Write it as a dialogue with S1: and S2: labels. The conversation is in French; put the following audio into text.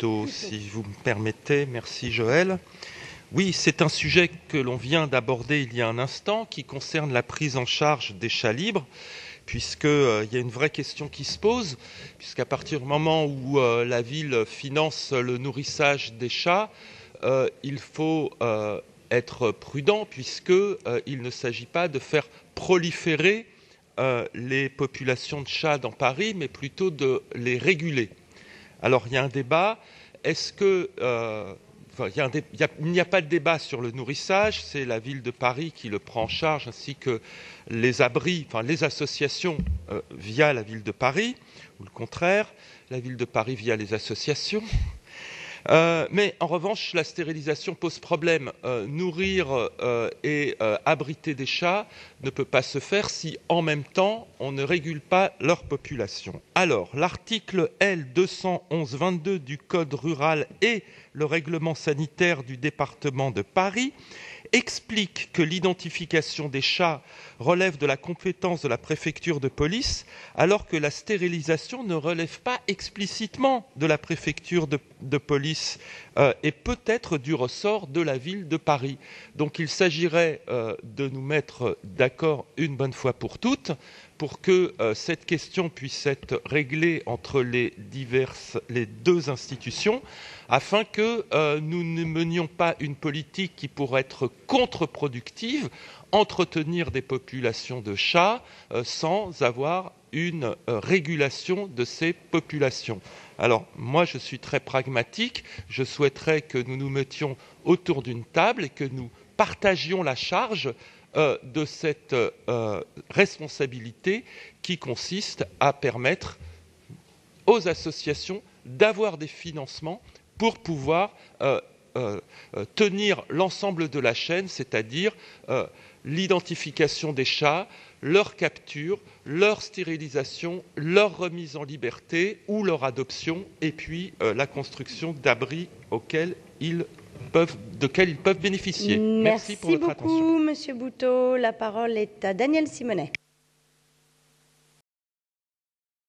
S1: Bouteau, si vous me permettez. Merci Joël. Oui, c'est un sujet que l'on vient d'aborder il y a un instant, qui concerne la prise en charge des chats libres, puisqu'il y a une vraie question qui se pose, puisqu'à partir du moment où la ville finance le nourrissage des chats, il faut être prudent, puisqu'il ne s'agit pas de faire proliférer les populations de chats dans Paris, mais plutôt de les réguler. Alors, il y a un débat. Est-ce que... il n'y a pas de débat sur le nourrissage, c'est la ville de Paris qui le prend en charge, ainsi que les abris, les associations via la ville de Paris, ou le contraire, la ville de Paris via les associations. Mais en revanche, la stérilisation pose problème. Nourrir et abriter des chats ne peut pas se faire si, en même temps, on ne régule pas leur population. Alors, l'article L 211-22 du Code rural et le règlement sanitaire du département de Paris explique que l'identification des chats relève de la compétence de la préfecture de police, alors que la stérilisation ne relève pas explicitement de la préfecture de police et peut être du ressort de la ville de Paris. Donc il s'agirait de nous mettre d'accord une bonne fois pour toutes pour que cette question puisse être réglée entre les deux institutions, afin que nous ne menions pas une politique qui pourrait être contre-productive, entretenir des populations de chats sans avoir une régulation de ces populations. Alors, moi, je suis très pragmatique. Je souhaiterais que nous nous mettions autour d'une table et que nous partagions la charge de cette responsabilité qui consiste à permettre aux associations d'avoir des financements pour pouvoir tenir l'ensemble de la chaîne, c'est-à-dire l'identification des chats, leur capture, leur stérilisation, leur remise en liberté ou leur adoption, et puis la construction d'abris desquels ils peuvent bénéficier. Merci pour votre attention.
S2: Merci beaucoup, Monsieur Bouteau. La parole est à Daniel Simonet.